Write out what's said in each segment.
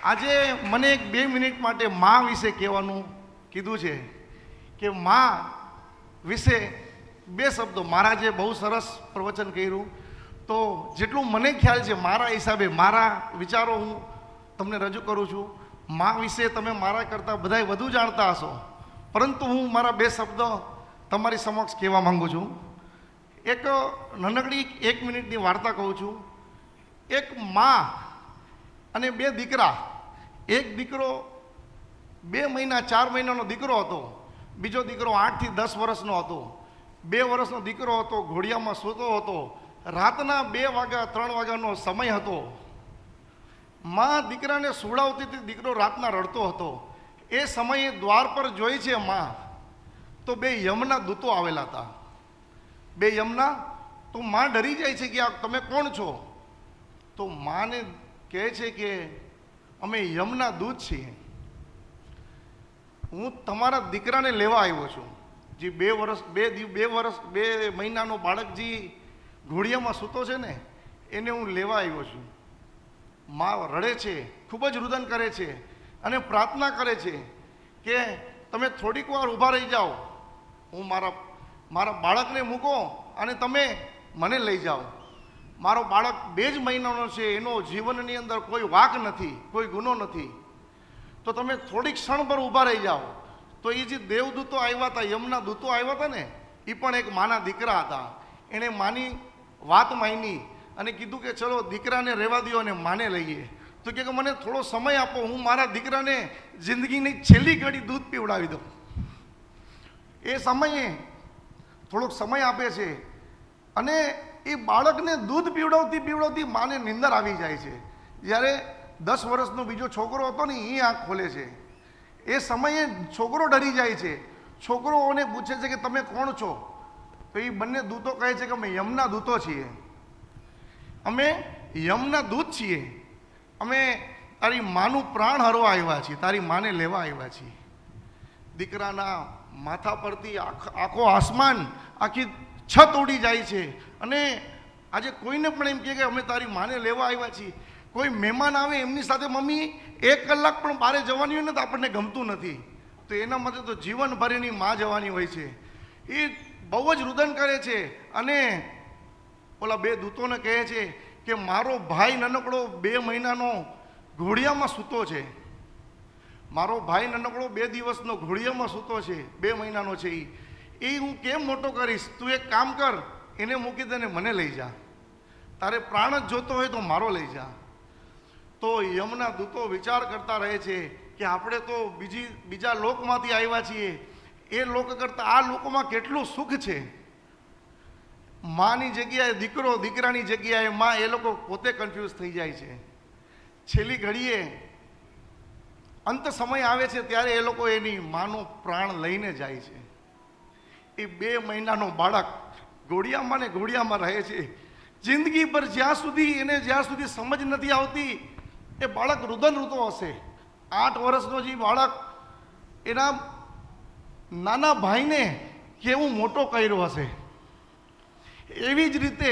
આજે મને એક 2 મિનિટ માટે મા વિશે કહેવાનું કીધું છે કે મા વિશે 2 શબ્દો. મહારાજે બહુ સરસ પ્રવચન કર્યું, તો જેટલું મને ખ્યાલ છે મારા હિસાબે મારા વિચારો હું તમને રજૂ કરું છું. મા વિશે તમે મારા કરતાં બધાય વધુ જાણતા હશો, પરંતુ હું મારા 2 શબ્દો તમારી સમક્ષ કહેવા માંગુ છું. એક નાનકડી 1 મિનિટની વાર્તા કહું છું. એક મા અને 2 દીકરા. એક દીકરો 2 મહિના 4 મહિનાનો દીકરો હતો, બીજો દીકરો 8 થી 10 વર્ષનો હતો. 2 વર્ષનો દીકરો હતો, ઘોડિયામાં સૂતો હતો. રાતના 2 વાગ્યા 3 વાગ્યાનો સમય હતો. મા દીકરાને સુવડાવતી હતી, દીકરો રાતના રડતો હતો. એ સમયે દ્વાર પર જોઈ છે મા, તો 2 યમના દૂતો આવેલા હતા. 2 યમના. તો મા ડરી જાય છે કે આ તમે કોણ છો? તો માને કહે છે કે અમે યમના દૂત છીએ, હું તમારા દીકરાને લેવા આવ્યો છું. જે 2 મહિનાનો બાળક જે ઘોડિયામાં સૂતો છે ને, એને હું લેવા આવ્યો છું. મા રડે છે, ખૂબ જ રુદન કરે છે અને પ્રાર્થના કરે છે કે તમે થોડીક વાર ઊભા રહી જાઓ, હું મારા બાળકને મૂકો અને તમે મને લઈ જાઓ. મારો બાળક 2 જ મહિનાનો છે, એનો જીવનની અંદર કોઈ વાંક નથી, કોઈ ગુનો નથી, તો તમે થોડીક ક્ષણ પર ઊભા રહી જાઓ. તો એ જે દેવદૂતો આવ્યા હતા, યમના દૂતો આવ્યા હતા ને, એ પણ એક માના દીકરા હતા. એણે માની વાત માની અને કીધું કે ચલો દીકરાને રહેવા દો અને માને લઈએ. તો કે મને થોડો સમય આપો, હું મારા દીકરાને જિંદગીની છેલ્લી ઘડી દૂધ પીવડાવી દઉં. એ સમયે થોડોક સમય આપે છે અને એ બાળકને દૂધ પીવડાવતી માને નીંદર આવી જાય છે. જ્યારે 10 વર્ષનો બીજો છોકરો હતો ને, એ આંખ ખોલે છે. એ સમયે છોકરો ડરી જાય છે. છોકરોને પૂછે છે કે તમે કોણ છો? તો એ બંને દૂતો કહે છે કે અમે યમના દૂતો છીએ, અમે યમના દૂત છીએ, અમે તારી માનું પ્રાણ હરવા આવ્યા છીએ, તારી માને લેવા આવ્યા છીએ. દીકરાના માથા પરથી આખો આસમાન, આખી છત ઉડી જાય છે. અને આજે કોઈને પણ એમ કહે કે અમે તારી માને લેવા આવ્યા છીએ. કોઈ મહેમાન આવે એમની સાથે મમ્મી 1 કલાક પણ બહાર જવાની હોય ને તો આપણને ગમતું નથી, તો એના માટે તો જીવનભરની મા જવાની હોય છે. એ બહુ જ રુદન કરે છે અને ઓલા 2 દૂતોને કહે છે કે મારો ભાઈ નાનકડો 2 મહિનાનો ઘોડિયામાં સૂતો છે, મારો ભાઈ નાનકડો 2 દિવસનો ઘોડિયામાં સૂતો છે, 2 મહિનાનો છે. એ હું કેમ મોટો કરીશ? તું એક કામ કર, એને મૂકી દે ને મને લઈ જા. તારે પ્રાણ જ જોતો હોય તો મારો લઈ જા. તો યમના દૂતો વિચાર કરતા રહે છે કે આપણે તો બીજા લોકમાંથી આવ્યા છીએ, એ લોક કરતાં આ લોકમાં કેટલું સુખ છે. માની જગ્યાએ દીકરો, દીકરાની જગ્યાએ મા, એ લોકો પોતે કન્ફ્યુઝ થઈ જાય છે. છેલ્લી ઘડીએ અંત સમય આવે છે ત્યારે એ લોકો એની માનો પ્રાણ લઈને જાય છે. એ 2 મહિનાનો બાળક ઘોડિયામાં ને ઘોડિયામાં રહે છે. જિંદગી પર જ્યાં સુધી સમજ નથી આવતી, એ બાળક રુદન રૂતો હશે. 8 વર્ષનો જે બાળક એના નાના ભાઈને કેવું મોટો કર્યો હશે. એવી જ રીતે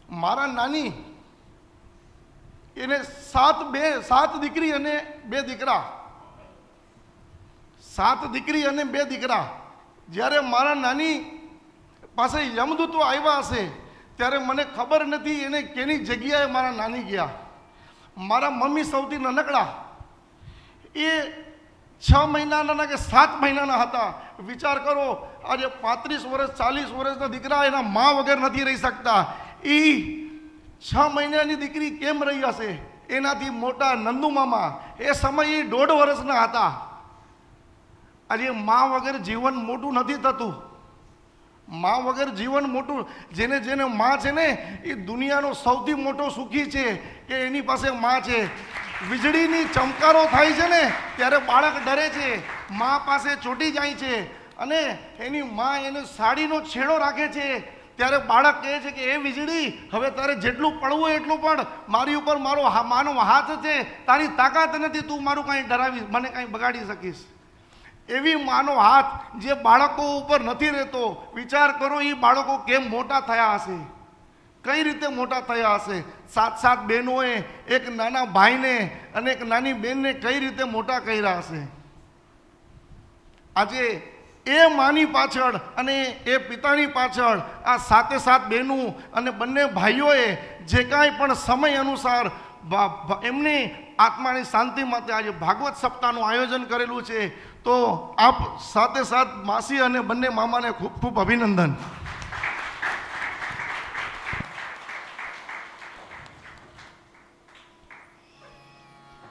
મારા નાની, એને 7 દીકરી અને 2 દીકરા, 7 દીકરી અને 2 દીકરા. જ્યારે મારા નાની પાસે યમદૂતો આવ્યા હશે ત્યારે મને ખબર નથી એને કેની જગ્યાએ મારા નાની ગયા. મારા મમ્મી સૌથી નાનકડા, એ 6 મહિનાના કે 7 મહિનાના હતા. વિચાર કરો, આજે 35 વર્ષ 40 વર્ષના દીકરા એના મા વગર નથી રહી શકતા. એ 6 મહિનાની દીકરી કેમ રહી હશે? એનાથી મોટા નંદુ મામા એ સમયે 1.5 વર્ષના હતા. આજે મા વગર જીવન મોટું નથી થતું. મા વગર જીવન મોટું, જેને મા છે ને, એ દુનિયાનો સૌથી મોટો સુખી છે કે એની પાસે મા છે. વીજળીની ચમકારો થાય છે ને ત્યારે બાળક ડરે છે, મા પાસે ચોંટી જાય છે. અને એની મા એને સાડીનો છેડો રાખે છે ત્યારે બાળક કહે છે કે એ વીજળી, હવે તારે જેટલું પડવું હોય એટલું પડ, મારી ઉપર માનો હાથ છે, તારી તાકાત નથી, તું મારું કાંઈ ડરાવીશ, મને કાંઈ બગાડી શકીશ. એવી માનો હાથ જે બાળકો ઉપર નથી રહેતો. વિચાર કરો, એ બાળકો કેમ મોટા થયા હશે? કઈ રીતે મોટા થયા હશે. 7 બહેનોએ એક નાના ભાઈને અને એક નાની બહેનને કઈ રીતે મોટા કર્યા હશે. આજે એ માની પાછળ અને એ પિતાની પાછળ આ 7 બહેનો અને બંને ભાઈઓએ જે કાંઈ પણ સમય અનુસાર એમની આત્માની શાંતિ માટે આજે ભાગવત સપ્તાહનું આયોજન કરેલું છે. તો આપ 7 માસી અને બંને મામાને ખૂબ ખૂબ અભિનંદન.